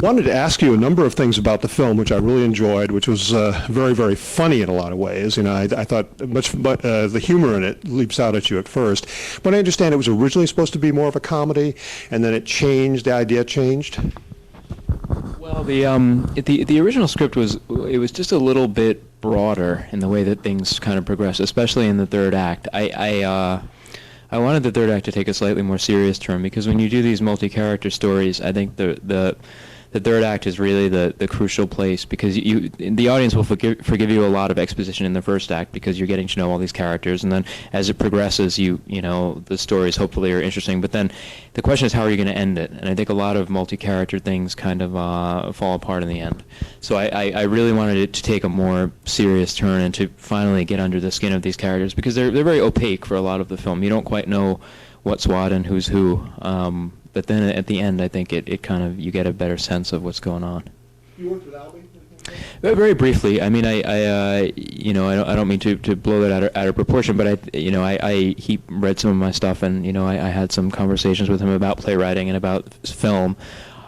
Wanted to ask you a number of things about the film, which I really enjoyed, which was very, very funny in a lot of ways. You know, I thought the humor in it leaps out at you at first. But I understand it was originally supposed to be more of a comedy, and then it changed, the idea changed? Well, the original script was just a little bit broader in the way that things kind of progressed, especially in the third act. I wanted the third act to take a slightly more serious turn, because when you do these multi-character stories, I think the third act is really the crucial place, because the audience will forgive you a lot of exposition in the first act, because you're getting to know all these characters, and then as it progresses, you know the stories hopefully are interesting. But then the question is, how are you going to end it? And I think a lot of multi-character things kind of fall apart in the end. So I really wanted it to take a more serious turn and to finally get under the skin of these characters, because they're very opaque for a lot of the film. You don't quite know what's what and who's who. But then at the end, I think it kind of, you get a better sense of what's going on. You worked with Lamble? Very briefly. I mean, I don't mean to blow that out of proportion, but he read some of my stuff, and I had some conversations with him about playwriting and about film,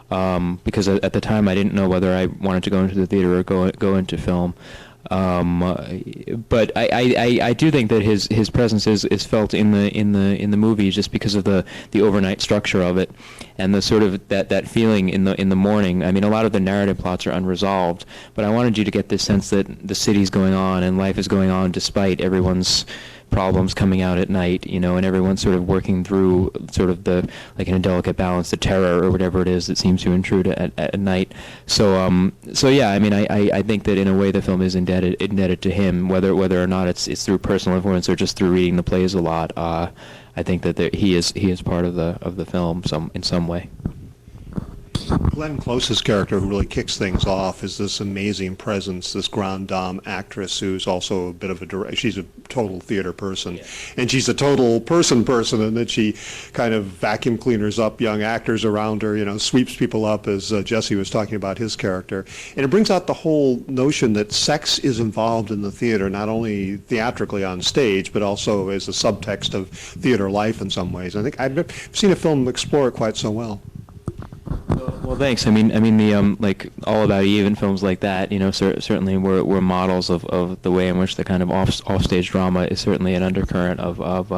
because at the time I didn't know whether I wanted to go into the theater or go into film. But I do think that his presence is felt in the movie, just because of the overnight structure of it, and the sort of that feeling in the morning. I mean, a lot of the narrative plots are unresolved, but I wanted you to get this sense that the city's going on and life is going on despite everyone's problems coming out at night, and everyone's sort of working through sort of like in a delicate balance, the terror or whatever it is that seems to intrude at night. So yeah, I mean, I think that in a way the film is indebted to him, whether or not it's through personal influence or just through reading the plays a lot. I think that he is part of the film in some way. Glenn Close's character, who really kicks things off, is this amazing presence, this grande dame actress who's also a bit of she's a total theater person, and she's a total person, and that she kind of vacuum cleaners up young actors around her, sweeps people up, as Jesse was talking about his character. And it brings out the whole notion that sex is involved in the theater, not only theatrically on stage, but also as a subtext of theater life in some ways. I think I've never seen a film explore it quite so well. Well, thanks. I mean, the like All About Eve and films like that, certainly were models of the way in which the kind of offstage drama is certainly an undercurrent of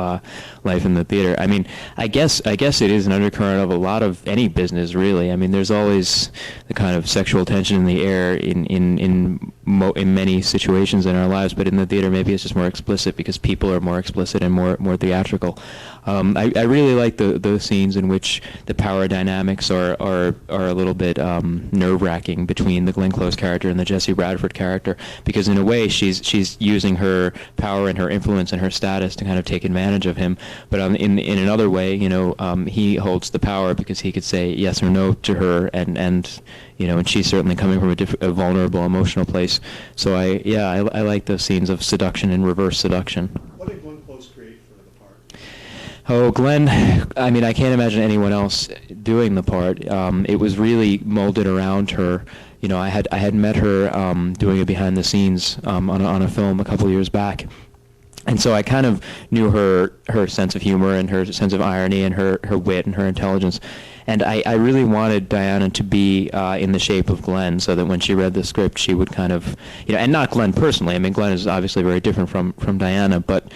life in the theater. I mean, I guess it is an undercurrent of a lot of any business, really. I mean, there's always the kind of sexual tension in the air in many situations in our lives, but in the theater maybe it's just more explicit because people are more explicit and more theatrical. I really like those scenes in which the power dynamics are a little bit nerve-wracking between the Glenn Close character and the Jesse Bradford character, because in a way she's using her power and her influence and her status to kind of take advantage of him, but in another way, he holds the power because he could say yes or no to her, and she's certainly coming from a vulnerable emotional place. So I like those scenes of seduction and reverse seduction. What did Glenn Close create for the part? Oh, Glenn, I mean, I can't imagine anyone else doing the part. It was really molded around her. I had met her doing a behind the scenes on a film a couple years back. And so I kind of knew her sense of humor and her sense of irony and her wit and her intelligence. And I really wanted Diana to be in the shape of Glenn, so that when she read the script, she would kind of, and not Glenn personally. I mean, Glenn is obviously very different from Diana, but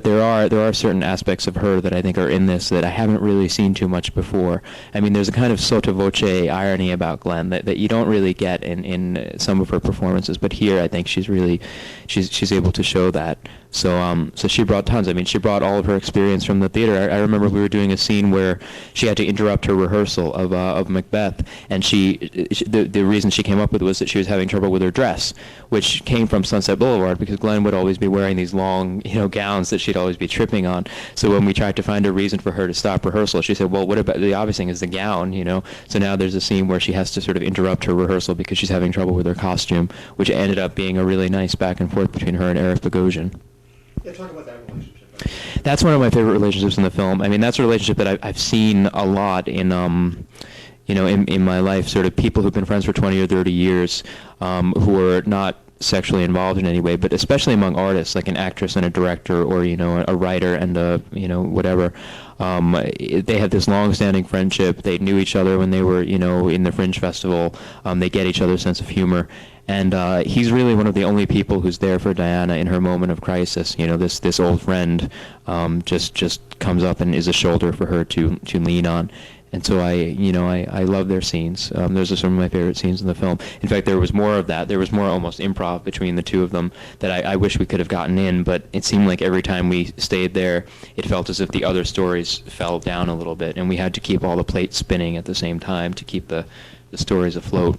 there are certain aspects of her that I think are in this that I haven't really seen too much before. I mean, there's a kind of sotto voce irony about Glenn that you don't really get in some of her performances, but here I think she's able to show that. So she brought tons. I mean, she brought all of her experience from the theater. I remember we were doing a scene where she had to interrupt her rehearsal of Macbeth, and the reason she came up with was that she was having trouble with her dress, which came from Sunset Boulevard, because Glenn would always be wearing these long, gowns that she'd always be tripping on. So when we tried to find a reason for her to stop rehearsal, she said, well, what about, the obvious thing is the gown, So now there's a scene where she has to sort of interrupt her rehearsal because she's having trouble with her costume, which ended up being a really nice back and forth between her and Eric Bogosian. Yeah, talk about that relationship. That's one of my favorite relationships in the film. I mean, that's a relationship that I've seen a lot in my life, sort of people who've been friends for 20 or 30 years, who are not sexually involved in any way, but especially among artists, like an actress and a director, or a writer and a whatever. They have this long-standing friendship. They knew each other when they were in the Fringe Festival. They get each other's sense of humor. And he's really one of the only people who's there for Diana in her moment of crisis. This old friend just comes up and is a shoulder for her to lean on. And so I love their scenes. Those are some of my favorite scenes in the film. In fact, there was more of that. There was more almost improv between the two of them that I wish we could have gotten in, but it seemed like every time we stayed there, it felt as if the other stories fell down a little bit, and we had to keep all the plates spinning at the same time to keep the stories afloat.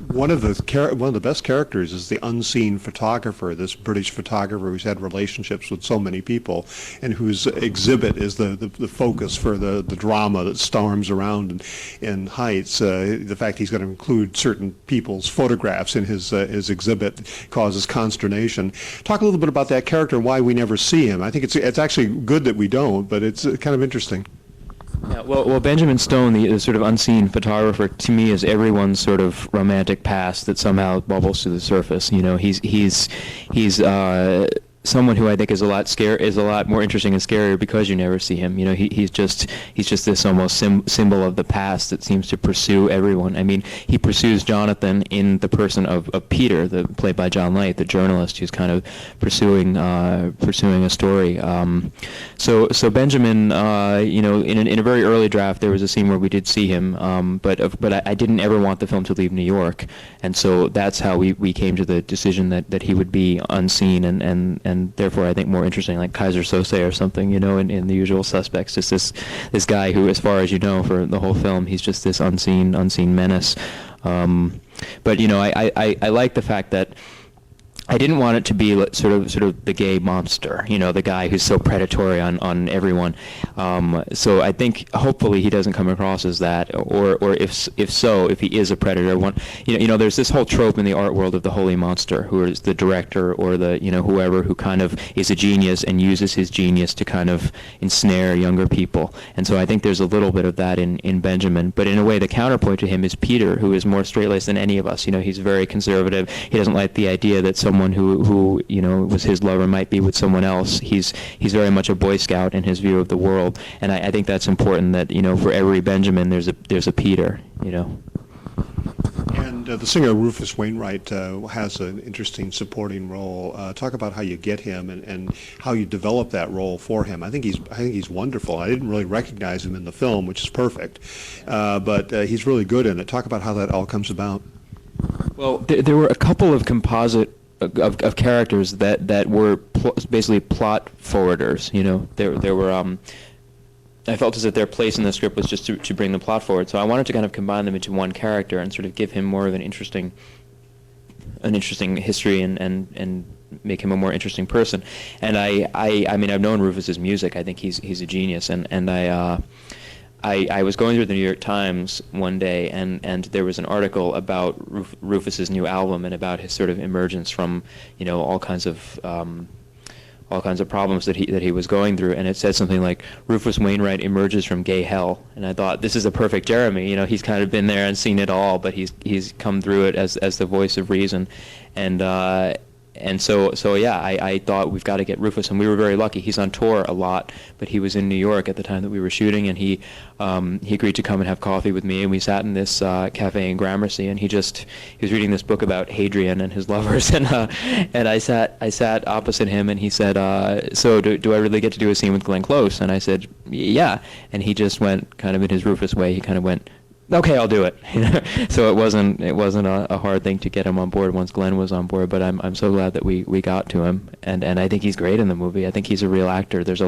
One of the best characters is the unseen photographer, this British photographer who's had relationships with so many people, and whose exhibit is the focus for the drama that storms around in Heights. The fact he's going to include certain people's photographs in his exhibit causes consternation. Talk a little bit about that character and why we never see him. I think it's actually good that we don't, but it's kind of interesting. Yeah, well, Benjamin Stone, the sort of unseen photographer, to me is everyone's sort of romantic past that somehow bubbles to the surface. He's someone who I think is a lot more interesting and scarier because you never see him. He's just this almost symbol of the past that seems to pursue everyone. I mean, he pursues Jonathan in the person of Peter, played by John Light, the journalist who's kind of pursuing a story. So Benjamin, in a very early draft, there was a scene where we did see him, but I didn't ever want the film to leave New York, and so that's how we came to the decision that he would be unseen and therefore I think more interesting, like Kaiser Sose or something, in The Usual Suspects. Just this guy who, as far as for the whole film, he's just this unseen menace. But I like the fact that I didn't want it to be sort of the gay monster, the guy who's so predatory on everyone. So I think hopefully he doesn't come across as that, or if he is a predator, there's this whole trope in the art world of the holy monster, who is the director or the whoever who kind of is a genius and uses his genius to kind of ensnare younger people. And so I think there's a little bit of that in Benjamin, but in a way the counterpoint to him is Peter, who is more straight-laced than any of us. He's very conservative. He doesn't like the idea that someone who was his lover might be with someone else. He's very much a Boy Scout in his view of the world, and I think that's important. That for every Benjamin there's a Peter. And the singer Rufus Wainwright has an interesting supporting role. Talk about how you get him and how you develop that role for him. I think he's wonderful. I didn't really recognize him in the film, which is perfect, but he's really good in it. Talk about how that all comes about. Well, there were a couple of composite of characters that were basically plot forwarders. There were I felt as if their place in the script was just to bring the plot forward. So I wanted to kind of combine them into one character and sort of give him more of an interesting history and make him a more interesting person. And I mean, I've known Rufus's music. I think he's a genius. And I was going through the New York Times one day, and there was an article about Rufus's new album and about his sort of emergence from, all kinds of problems that he was going through, and it said something like Rufus Wainwright emerges from gay hell, and I thought, this is a perfect Jeremy. He's kind of been there and seen it all, but he's come through it as the voice of reason, and so yeah, I thought we've got to get Rufus, and we were very lucky. He's on tour a lot, but he was in New York at the time that we were shooting, and he agreed to come and have coffee with me, and we sat in this cafe in Gramercy, and he was reading this book about Hadrian and his lovers, and I sat opposite him, and he said, so do I really get to do a scene with Glenn Close? And I said, yeah, and he just went kind of in his Rufus way. He kind of went, okay, I'll do it. So it wasn't a hard thing to get him on board once Glenn was on board. But I'm so glad that we got to him, and I think he's great in the movie. I think he's a real actor. There's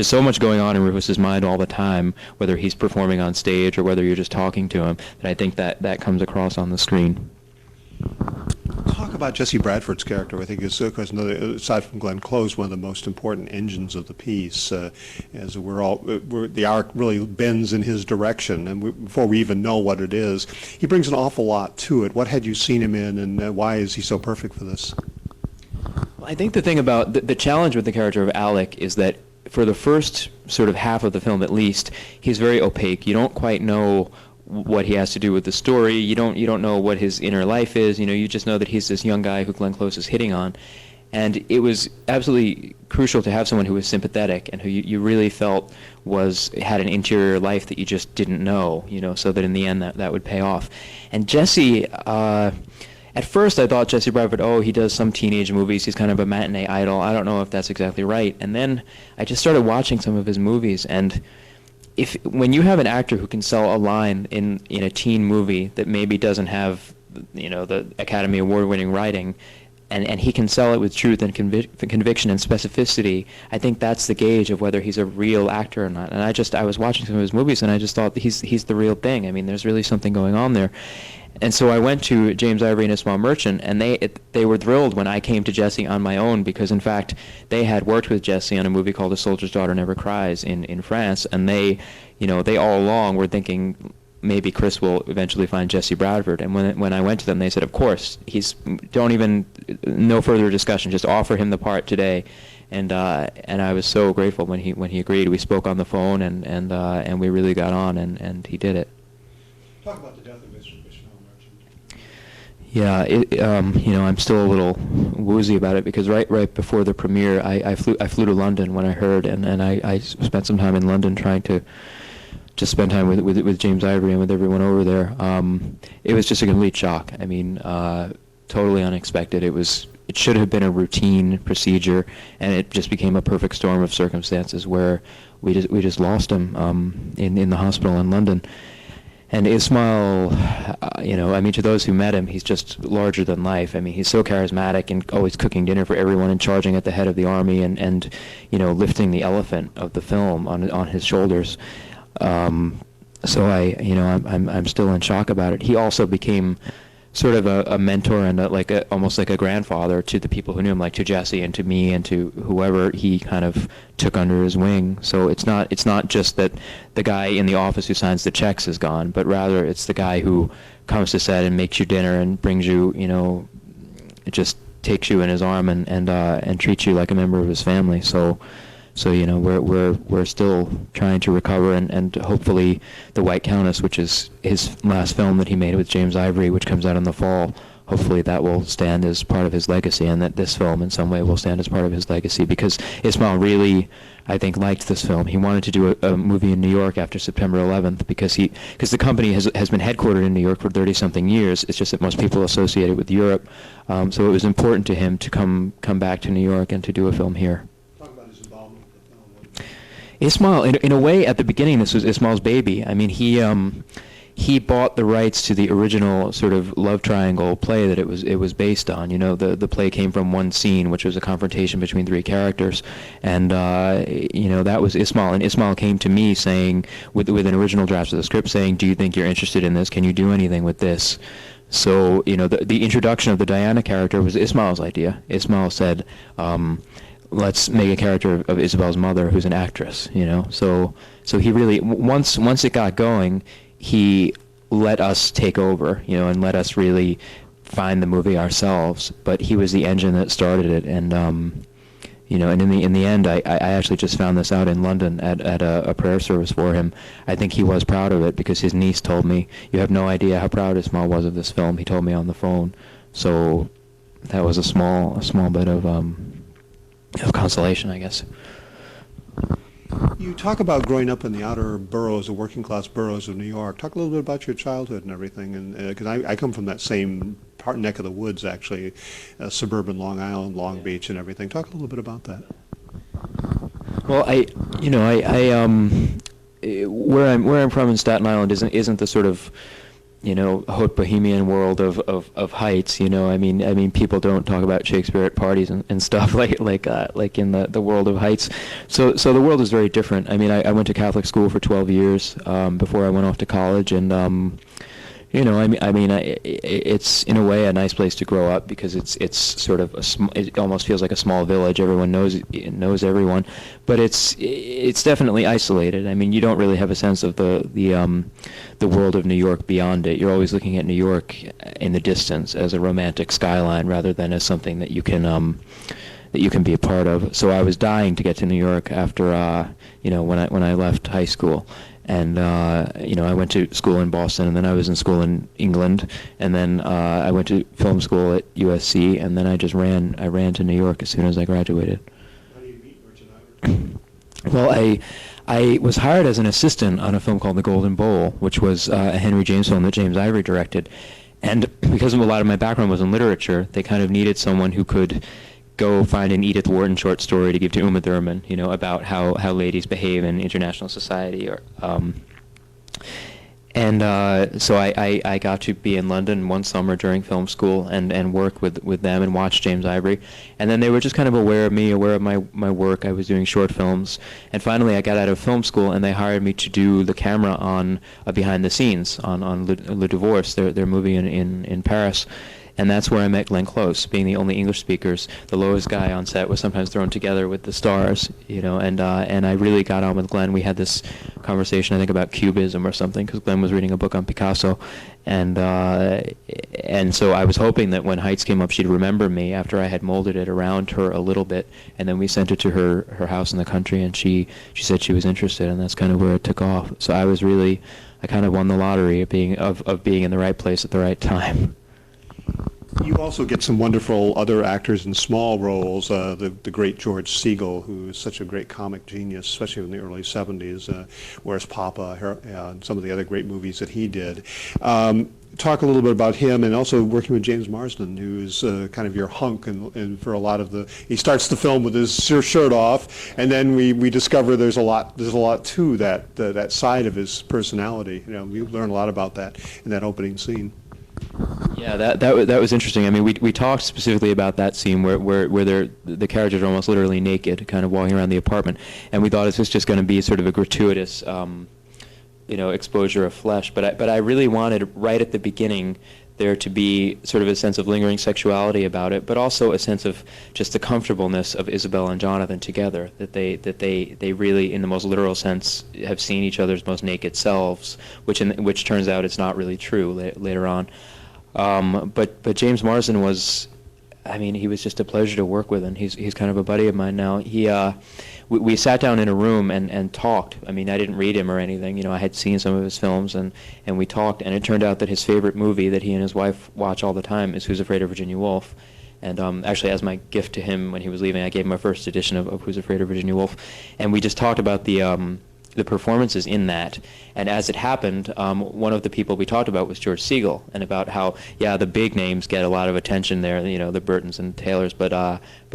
so much going on in Rufus's mind all the time, whether he's performing on stage or whether you're just talking to him. And I think that comes across on the screen. Talk about Jesse Bradford's character. I think is, of course, aside from Glenn Close, one of the most important engines of the piece. As the arc really bends in his direction, and before we even know what it is, he brings an awful lot to it. What had you seen him in, and why is he so perfect for this? Well, I think the thing about the challenge with the character of Alec is that for the first sort of half of the film, at least, he's very opaque. You don't quite know what he has to do with the story. You don't know what his inner life is. You just know that he's this young guy who Glenn Close is hitting on. And it was absolutely crucial to have someone who was sympathetic and who you really felt had an interior life that you just didn't know, so that in the end that would pay off. And Jesse, at first I thought Jesse Bradford, he does some teenage movies, he's kind of a matinee idol. I don't know if that's exactly right. And then I just started watching some of his movies, and when you have an actor who can sell a line in a teen movie that maybe doesn't have, the Academy Award-winning writing, and he can sell it with truth and conviction and specificity, I think that's the gauge of whether he's a real actor or not. And I was watching some of his movies, and I just thought he's the real thing. I mean, there's really something going on there. And so I went to James Ivory and Ismail Merchant, and they were thrilled when I came to Jesse on my own, because in fact they had worked with Jesse on a movie called A Soldier's Daughter Never Cries in France, and they all along were thinking maybe Chris will eventually find Jesse Bradford. And when I went to them, they said, of course, no further discussion, just offer him the part today. And I was so grateful when he agreed. We spoke on the phone, and we really got on, and he did it. Talk about the death of Ismail Merchant. Yeah, I'm still a little woozy about it, because right before the premiere, I flew to London when I heard, and I spent some time in London trying to just spend time with James Ivory and with everyone over there. It was just a complete shock. I mean, totally unexpected. It should have been a routine procedure, and it just became a perfect storm of circumstances where we just lost him in the hospital in London. And Ismail, to those who met him, he's just larger than life. I mean, he's so charismatic and always cooking dinner for everyone and charging at the head of the army and lifting the elephant of the film on his shoulders. So I'm still in shock about it. He also became sort of a mentor and almost like a grandfather to the people who knew him, like to Jesse and to me and to whoever he kind of took under his wing. So it's not just that the guy in the office who signs the checks is gone, but rather it's the guy who comes to set and makes you dinner and brings you, just takes you in his arm and treats you like a member of his family. So we're still trying to recover, and hopefully The White Countess, which is his last film that he made with James Ivory, which comes out in the fall, hopefully that will stand as part of his legacy, and that this film in some way will stand as part of his legacy, because Ismail really, I think, liked this film. He wanted to do a movie in New York after September 11th because the company has been headquartered in New York for 30-something years. It's just that most people associate it with Europe, so it was important to him to come back to New York and to do a film here. Ismail, in a way, at the beginning, this was Ismail's baby. I mean, he bought the rights to the original sort of love triangle play that it was based on. The play came from one scene, which was a confrontation between three characters, and that was Ismail. And Ismail came to me saying, with an original draft of the script, saying, "Do you think you're interested in this? Can you do anything with this?" So the introduction of the Diana character was Ismail's idea. Ismail said, let's make a character of Isabel's mother who's an actress, So he really, once it got going, he let us take over, and let us really find the movie ourselves. But he was the engine that started it, and and in the end, I actually just found this out in London at a prayer service for him. I think he was proud of it, because his niece told me, "You have no idea how proud Ismail was of this film." He told me on the phone. So that was a small bit of consolation, I guess. You talk about growing up in the outer boroughs, the working class boroughs of New York. Talk a little bit about your childhood and everything, and because I come from that same neck of the woods, actually, suburban Long Island, Long Beach, and everything. Talk a little bit about that. Well, where I'm from in Staten Island isn't the sort of haute bohemian world of heights. I mean, people don't talk about Shakespeare at parties and stuff like in the world of heights. So the world is very different. I mean, I went to Catholic school for 12 years before I went off to college, and it's in a way a nice place to grow up, because it's sort of it almost feels like a small village. Everyone knows everyone, but it's definitely isolated. I mean, you don't really have a sense of the world of New York beyond it. You're always looking at New York in the distance as a romantic skyline, rather than as something that you can be a part of. So I was dying to get to New York after when I left high school. And I went to school in Boston, and then I was in school in England, and then I went to film school at USC, and then I ran to New York as soon as I graduated. How do you meet Merchant Ivory? Well, I was hired as an assistant on a film called The Golden Bowl, which was a Henry James film that James Ivory directed. And because of a lot of my background was in literature, they kind of needed someone who could go find an Edith Wharton short story to give to Uma Thurman, about how ladies behave in international society. So I got to be in London one summer during film school and work with them and watch James Ivory. And then they were just kind of aware of me, aware of my work. I was doing short films. And finally I got out of film school and they hired me to do the camera on Behind the Scenes on Le Divorce, their movie in Paris. And that's where I met Glenn Close. Being the only English speakers, the lowest guy on set was sometimes thrown together with the stars, and I really got on with Glenn. We had this conversation, I think, about Cubism or something, because Glenn was reading a book on Picasso, and so I was hoping that when Heights came up, she'd remember me after I had molded it around her a little bit, and then we sent it to her house in the country, and she said she was interested, and that's kind of where it took off. So I kind of won the lottery of being in the right place at the right time. You also get some wonderful other actors in small roles. The great George Segal, who is such a great comic genius, especially in the early 70s, Where's Papa, and some of the other great movies that he did. Talk a little bit about him, and also working with James Marsden, who's kind of your hunk, and for a lot of he starts the film with his shirt off, and then we discover there's a lot to that side of his personality. We learn a lot about that in that opening scene. Yeah, that was interesting. I mean, we talked specifically about that scene where the characters are almost literally naked, kind of walking around the apartment, and we thought this was just going to be sort of a gratuitous, exposure of flesh. But I really wanted right at the beginning there to be sort of a sense of lingering sexuality about it, but also a sense of just the comfortableness of Isabel and Jonathan together. That they really, in the most literal sense, have seen each other's most naked selves, which turns out it's not really true later on. But James Marsden was, he was just a pleasure to work with, and he's kind of a buddy of mine now. We sat down in a room and talked. I didn't read him or anything. I had seen some of his films, and we talked, and it turned out that his favorite movie that he and his wife watch all the time is Who's Afraid of Virginia Woolf. And actually, as my gift to him when he was leaving, I gave him a first edition of Who's Afraid of Virginia Woolf. And we just talked about the performances in that. And as it happened, one of the people we talked about was George Segal, and about how, the big names get a lot of attention there, the Burtons and Taylors, but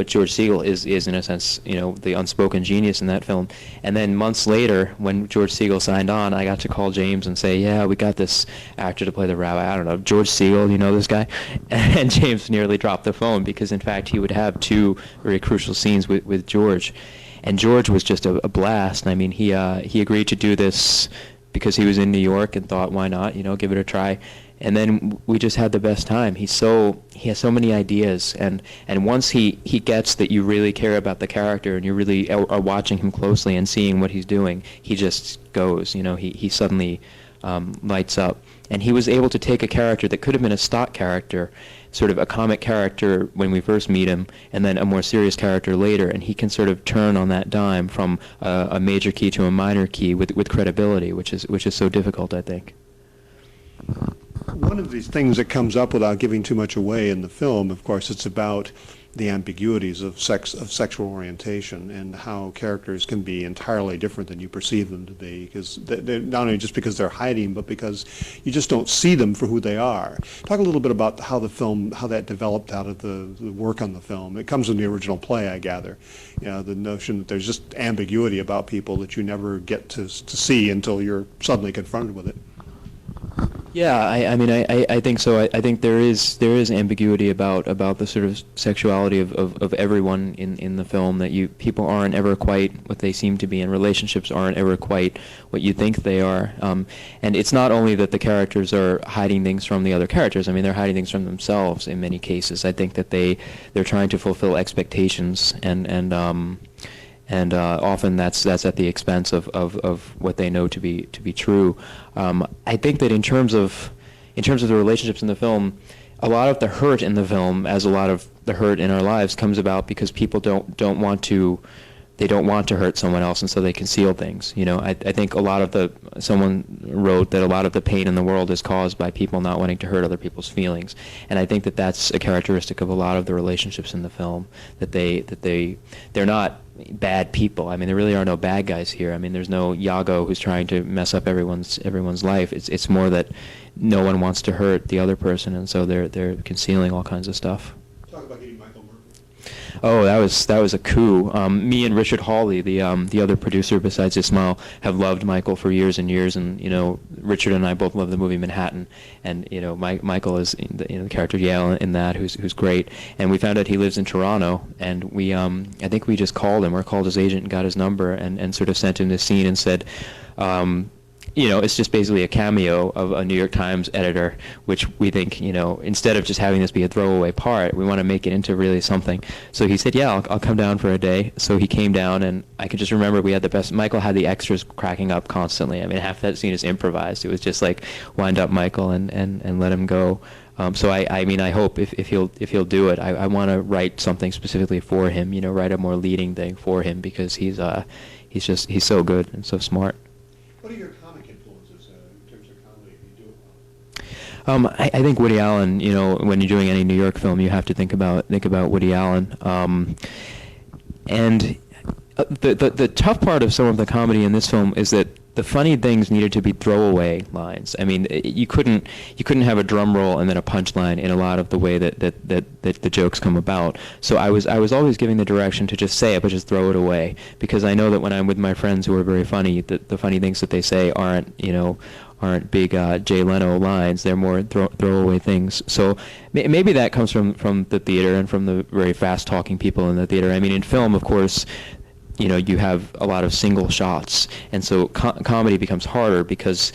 George Segal is in a sense, the unspoken genius in that film. And then months later, when George Segal signed on, I got to call James and say, we got this actor to play the rabbi, I don't know, George Segal, you know this guy? And James nearly dropped the phone, because in fact he would have two very crucial scenes with George. And George was just a blast. He agreed to do this because he was in New York and thought, why not, give it a try. And then we just had the best time. He has so many ideas, and once he gets that you really care about the character and you really are watching him closely and seeing what he's doing, he just goes. He suddenly lights up. And he was able to take a character that could have been a stock character, sort of a comic character when we first meet him, and then a more serious character later, and he can sort of turn on that dime from a major key to a minor key with credibility, which is so difficult, I think. One of these things that comes up without giving too much away in the film, of course, it's about the ambiguities of sexual orientation, and how characters can be entirely different than you perceive them to be, because they're not only just because they're hiding, but because you just don't see them for who they are. Talk a little bit about how that developed out of the work on the film. It comes in the original play, I gather. The notion that there's just ambiguity about people that you never get to see until you're suddenly confronted with it. Yeah, I think so. I think there is ambiguity about the sort of sexuality of everyone in the film, that people aren't ever quite what they seem to be, and relationships aren't ever quite what you think they are. And it's not only that the characters are hiding things from the other characters. They're hiding things from themselves in many cases. I think that they're trying to fulfill expectations, and often that's at the expense of what they know to be true. I think that in terms of the relationships in the film, a lot of the hurt in the film, as a lot of the hurt in our lives, comes about because people don't want to they don't want to hurt someone else, and so they conceal things. I think someone wrote that a lot of the pain in the world is caused by people not wanting to hurt other people's feelings, and I think that that's a characteristic of a lot of the relationships in the film. That they're not bad people. I mean, there really are no bad guys here. I mean, there's no Iago who's trying to mess up everyone's life. It's more that no one wants to hurt the other person, and so they're concealing all kinds of stuff. Talk about getting Michael Murphy. Oh, that was a coup. Me and Richard Hawley, the other producer besides Ismail, have loved Michael for years and years, and Richard and I both love the movie Manhattan, and Michael is the character Yale in that, who's great, and we found out he lives in Toronto, and we I think we just called him or called his agent and got his number and sort of sent him this scene and said. It's just basically a cameo of a New York Times editor, which we think, instead of just having this be a throwaway part, we want to make it into really something. So he said, yeah, I'll come down for a day. So he came down, and I can just remember we had the best. Michael had the extras cracking up constantly. I mean, half that scene is improvised. It was just like wind up Michael and let him go. So I hope if he'll do it, I want to write something specifically for him. Write a more leading thing for him because he's so good and so smart. What are your comic influences in terms of comedy if you do it well? I think Woody Allen. When you're doing any New York film, you have to think about Woody Allen. And the tough part of some of the comedy in this film is that the funny things needed to be throwaway lines. I mean, you couldn't have a drum roll and then a punchline in a lot of the way that the jokes come about. So I was always giving the direction to just say it, but just throw it away, because I know that when I'm with my friends who are very funny, the funny things that they say aren't big Jay Leno lines. They're more throwaway things. So maybe that comes from the theater and from the very fast talking people in the theater. I mean, in film, of course, you have a lot of single shots, and so comedy becomes harder because,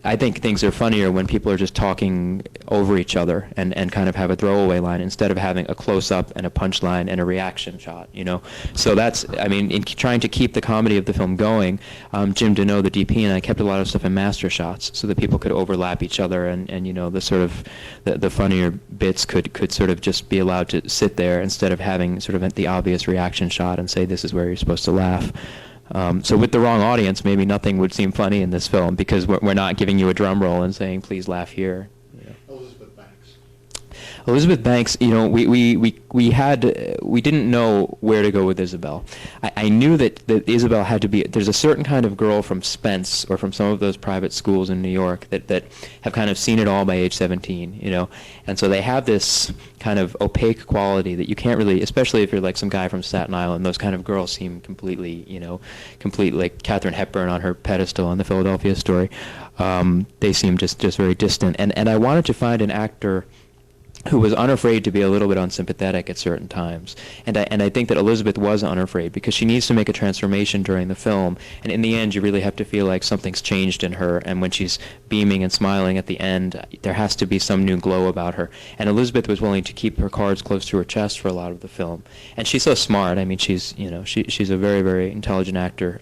I think things are funnier when people are just talking over each other and kind of have a throwaway line instead of having a close-up and a punchline and a reaction shot, So that's, in trying to keep the comedy of the film going, Jim Deneau, the DP, and I kept a lot of stuff in master shots so that people could overlap each other and the sort of, the funnier bits could sort of just be allowed to sit there instead of having sort of the obvious reaction shot and say this is where you're supposed to laugh. So with the wrong audience, maybe nothing would seem funny in this film because we're not giving you a drum roll and saying, please laugh here. Elizabeth Banks, we didn't know where to go with Isabel. I knew that Isabel had to be, there's a certain kind of girl from Spence or from some of those private schools in New York that have kind of seen it all by age 17, and so they have this kind of opaque quality that you can't really, especially if you're like some guy from Staten Island, those kind of girls seem completely, like Katharine Hepburn on her pedestal on the Philadelphia Story. They seem just very distant, and I wanted to find an actor who was unafraid to be a little bit unsympathetic at certain times. And I think that Elizabeth was unafraid because she needs to make a transformation during the film, and in the end you really have to feel like something's changed in her, and when she's beaming and smiling at the end, there has to be some new glow about her. And Elizabeth was willing to keep her cards close to her chest for a lot of the film. And she's so smart. I mean, she's a very, very intelligent actor.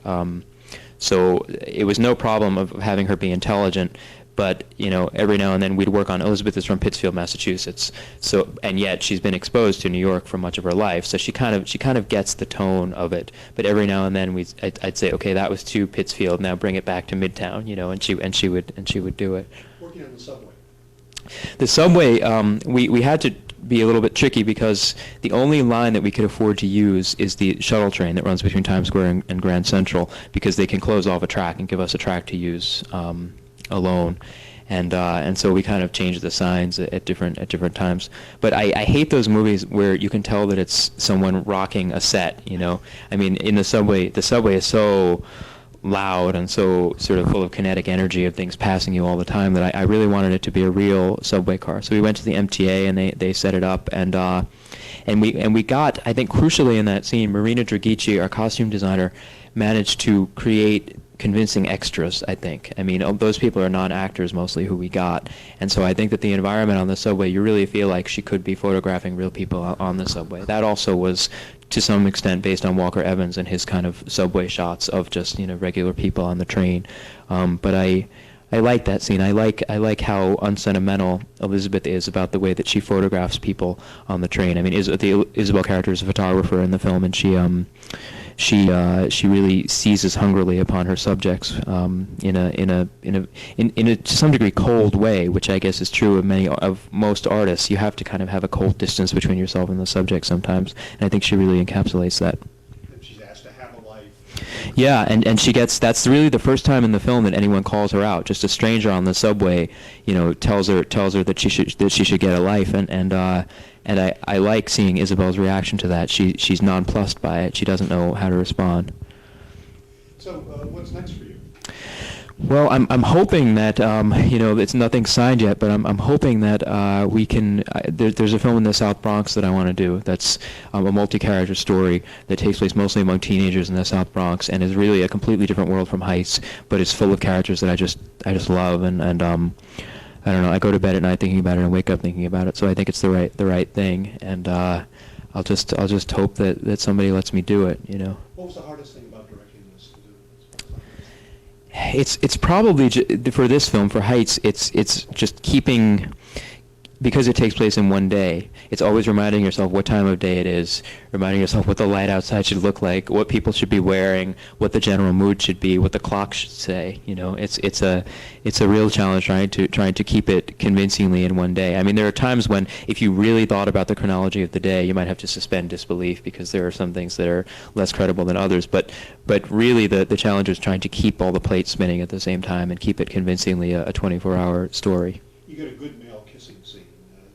So it was no problem of having her be intelligent. But every now and then we'd work on. Elizabeth is from Pittsfield, Massachusetts, and yet she's been exposed to New York for much of her life, so she kind of gets the tone of it. But every now and then I'd say, okay, that was too Pittsfield. Now bring it back to Midtown, and she would do it. Working on the subway. The subway, we had to be a little bit tricky because the only line that we could afford to use is the shuttle train that runs between Times Square and Grand Central, because they can close off a track and give us a track to use alone, and so we kind of changed the signs at different times. But I hate those movies where you can tell that it's someone rocking a set. I mean, in the subway is so loud and so sort of full of kinetic energy of things passing you all the time that I really wanted it to be a real subway car. So we went to the MTA and they set it up, and we got, I think crucially in that scene, Marina Dragici, our costume designer, managed to create convincing extras, I think. I mean, those people are non-actors mostly who we got, and so I think that the environment on the subway, you really feel like she could be photographing real people on the subway. That also was to some extent based on Walker Evans and his kind of subway shots of just regular people on the train. But I like that scene. I like how unsentimental Elizabeth is about the way that she photographs people on the train. I mean, the Isabel character is a photographer in the film, and she really seizes hungrily upon her subjects in a to some degree cold way, which I guess is true of most artists. You have to kind of have a cold distance between yourself and the subject sometimes, and I think she really encapsulates that. And she's asked to have a life. Yeah, and that's really the first time in the film that anyone calls her out. Just a stranger on the subway, tells her that she should get a life, and I like seeing Isabel's reaction to that. She's nonplussed by it. She doesn't know how to respond. So what's next for you? Well, I'm hoping that it's nothing signed yet, but I'm hoping that we can. There's a film in the South Bronx that I want to do. That's a multi-character story that takes place mostly among teenagers in the South Bronx, and is really a completely different world from Heights, but it's full of characters that I just love, and I don't know. I go to bed at night thinking about it and wake up thinking about it. So I think it's the right thing, and I'll just hope that somebody lets me do it. What was the hardest thing about directing this to do? It's probably for this film, for Heights, it's just keeping, because it takes place in one day, it's always reminding yourself what time of day it is, reminding yourself what the light outside should look like, what people should be wearing, what the general mood should be, what the clock should say. It's a real challenge trying to keep it convincingly in one day. I mean, there are times when if you really thought about the chronology of the day, you might have to suspend disbelief because there are some things that are less credible than others. But really, the challenge is trying to keep all the plates spinning at the same time and keep it convincingly a 24-hour story. You get a good male kissing scene,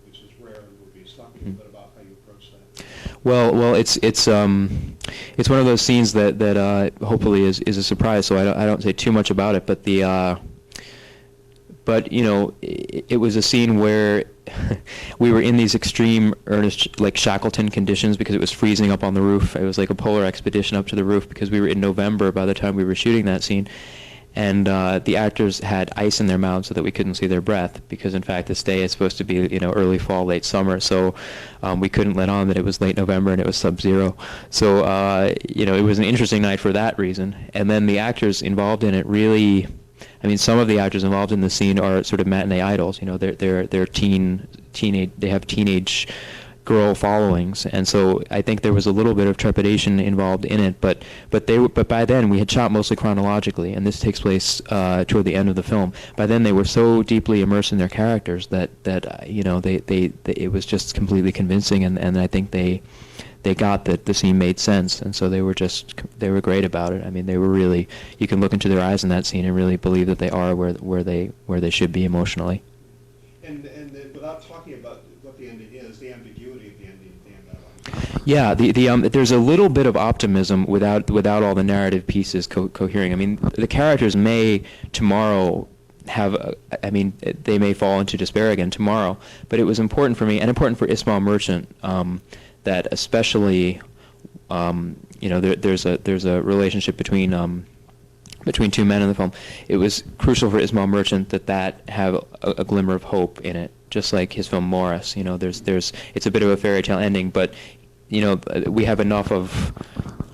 which is rare in movies. Talk to me a bit about how you approach that. Well, it's one of those scenes that hopefully is a surprise. So I don't say too much about it. But it was a scene where we were in these extreme, earnest, like Shackleton conditions because it was freezing up on the roof. It was like a polar expedition up to the roof because we were in November by the time we were shooting that scene. And the actors had ice in their mouths so that we couldn't see their breath because, in fact, this day is supposed to be, early fall, late summer. So we couldn't let on that it was late November and it was sub-zero. So, it was an interesting night for that reason. And then the actors involved in it really, some of the actors involved in the scene are sort of matinee idols. They're teenage. They have teenage girl followings, and so I think there was a little bit of trepidation involved in it. But by then we had shot mostly chronologically, and this takes place toward the end of the film. By then they were so deeply immersed in their characters that it was just completely convincing, and I think they got that the scene made sense, and so they were great about it. I mean, they were really, you can look into their eyes in that scene and really believe that they are where they should be emotionally. And without talking about what the ending is, the ambiguity of the ending. Yeah, there's a little bit of optimism without all the narrative pieces cohering. I mean, the characters may tomorrow they may fall into despair again tomorrow, but it was important for me and important for Ismail Merchant that especially, there's a relationship between two men in the film. It was crucial for Ismail Merchant that have a glimmer of hope in it, just like his film Morris. It's a bit of a fairy tale ending, but we have enough of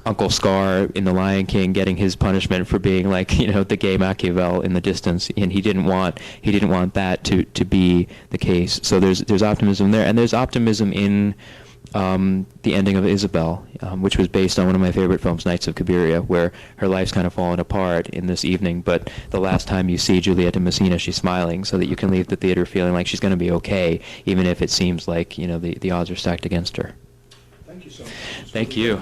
Uncle Scar in The Lion King getting his punishment for being like the gay Machiavel in the distance, and he didn't want that to be the case. So there's optimism there, and there's optimism in the ending of Isabel, which was based on one of my favorite films, Nights of Cabiria, where her life's kind of fallen apart in this evening, but the last time you see Juliet de Messina, she's smiling, so that you can leave the theater feeling like she's going to be okay, even if it seems like the odds are stacked against her. Thank you so much. Thank you.